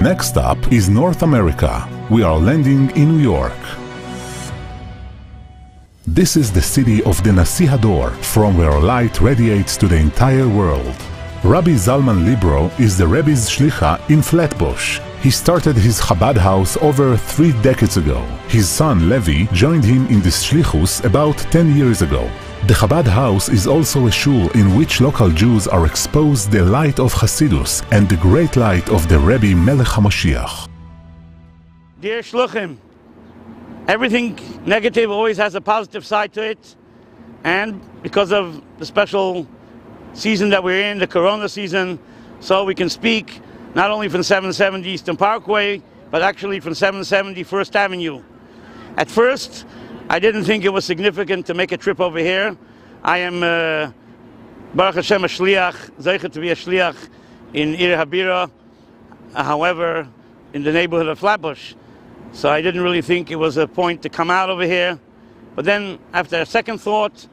next stop is North America. We are landing in New York. This is the city of the Nasi Hador, from where light radiates to the entire world. Rabbi Zalman Librov is the Rebbe's Shlicha in Flatbush. He started his Chabad house over 3 decades ago. His son Levi joined him in this Shlichus about 10 years ago. The Chabad house is also a shul in which local Jews are exposed the light of Hasidus and the great light of the Rebbe Melech HaMashiach. Dear Shluchim, everything negative always has a positive side to it, and because of the special season that we're in, the Corona season, so we can speak not only from 770 Eastern Parkway, but actually from 770 First Avenue. At first, I didn't think it was significant to make a trip over here. I am Baruch Hashem a shliach, zeichet to be a shliach in Ir Habira, however, in the neighborhood of Flatbush. So I didn't really think it was a point to come out over here. But then, after a second thought,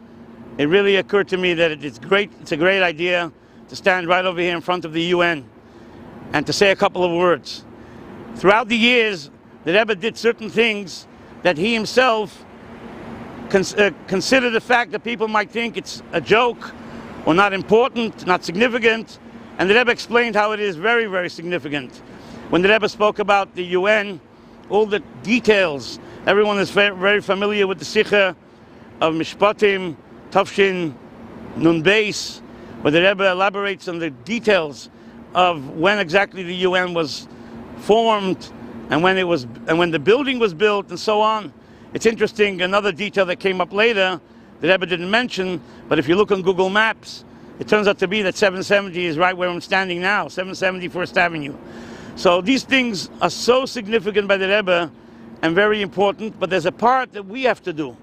it really occurred to me that it's a great idea to stand right over here in front of the UN and to say a couple of words. Throughout the years, the Rebbe did certain things that he himself considered the fact that people might think it's a joke or not important, not significant, and the Rebbe explained how it is very, very significant. When the Rebbe spoke about the UN, all the details, everyone is very familiar with the Sikha of Mishpatim, Tafshin, Nun Beis, where the Rebbe elaborates on the details of when exactly the UN was formed and when the building was built and so on. It's interesting, another detail that came up later that Rebbe didn't mention, but if you look on Google Maps, it turns out to be that 770 is right where I'm standing now, 770 First Avenue. So these things are so significant by the Rebbe and very important, but there's a part that we have to do.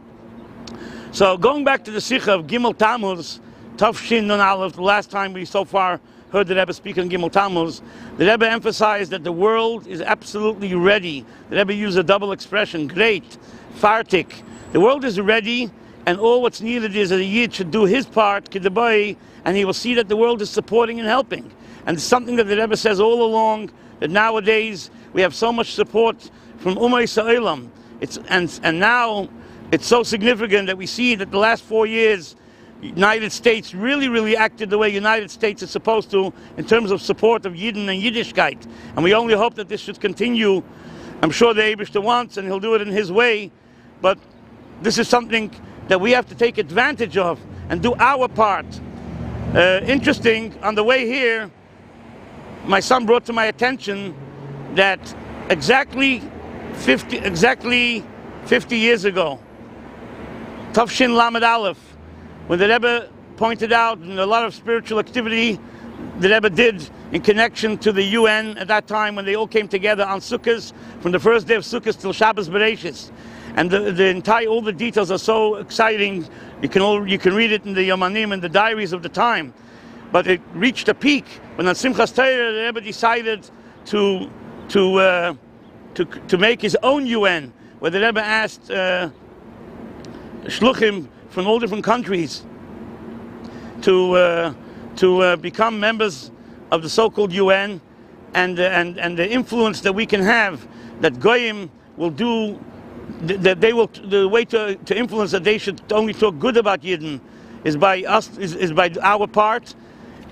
So going back to the Sikha of Gimel Tammuz, Tafshin Nun Aleph, the last time we so far heard the Rebbe speak on Gimel Tammuz, the Rebbe emphasized that the world is absolutely ready. The Rebbe used a double expression, great, fartik. The world is ready, and all what's needed is that a Yid should do his part, Kidabai, and he will see that the world is supporting and helping. And it's something that the Rebbe says all along, that nowadays we have so much support from Umay Sa'ilam. And now it's so significant that we see that the last 4 years, United States really acted the way United States is supposed to in terms of support of Yidden and Yiddishkeit. And we only hope that this should continue. I'm sure the Eibishter wants, and he'll do it in his way. But this is something that we have to take advantage of and do our part. Interesting, on the way here, my son brought to my attention that exactly 50 years ago, Tafshin Lamed Aleph, when the Rebbe pointed out in a lot of spiritual activity the Rebbe did in connection to the UN at that time when they all came together on Sukkot, from the first day of Sukkot till Shabbos Bereshis. And all the details are so exciting. You can read it in the Yomanim and the diaries of the time. But it reached a peak when on Simchas Torah the Rebbe decided to make his own UN, where the Rebbe asked Shluchim from all different countries to become members of the so-called UN, and the influence that we can have, that Goyim will do, that they will, the way to influence that they should only talk good about Yidden is by us, is by our part.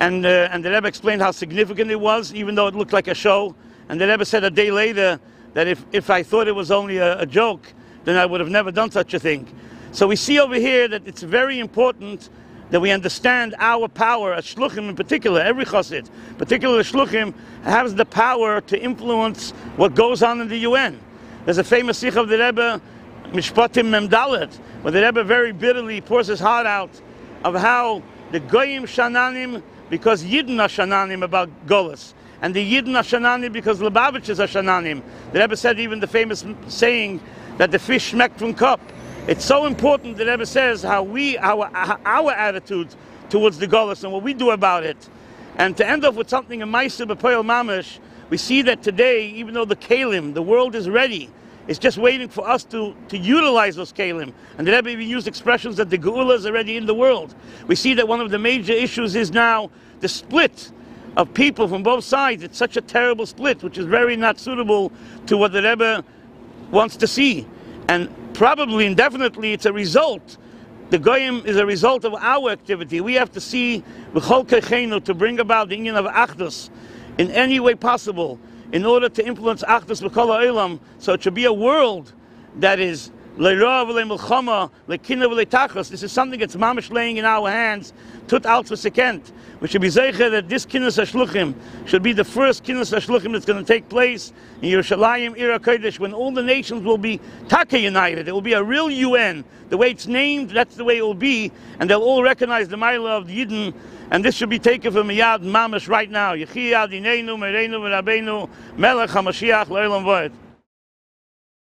And the Rebbe explained how significant it was, even though it looked like a show. And the Rebbe said a day later that if I thought it was only a joke, then I would have never done such a thing. So we see over here that it's very important that we understand our power, as Shluchim in particular, every chassid, particularly Shluchim, has the power to influence what goes on in the UN. There's a famous sikh of the Rebbe, Mishpatim Memdalet, where the Rebbe very bitterly pours his heart out of how the Goyim Shananim, because Yidden are Shananim about Golas, and the Yidden are Shananim because Lubavitches are Shananim. The Rebbe said even the famous saying that the fish schmeckt from cup. It's so important, the Rebbe says, how our attitude towards the Golas and what we do about it. And to end off with something in Maisa B'Poel Mamish, we see that today, even though the Kalim, the world is ready, it's just waiting for us to utilize those Kalim. And the Rebbe even used expressions that the Geula is already in the world. We see that one of the major issues is now the split of people from both sides. It's such a terrible split, which is very not suitable to what the Rebbe wants to see. And probably and definitely it's a result. The Goyim is a result of our activity. We have to see b'chol keichenu to bring about the union of Achdus in any way possible in order to influence Achdus b'kol ha'olam, so it should be a world that is le'ra v'le'milchama, le'kina v'le'tachas. This is something that's mamish laying in our hands, tut alts v'sekent. We should be zeicher that this kínus השלוחים should be the first kínus השלוחים that's going to take place in Yerushalayim, Ir HaKodesh, when all the nations will be taka united. It will be a real UN. The way it's named, that's the way it will be, and they'll all recognize the Ma'ila of the Yidden, and this should be taken from Miyad Mamash right now. Yechi Adinenu, Mereinu, V'Rabbeinu, Melech HaMashiach, L'Olam V'Ed.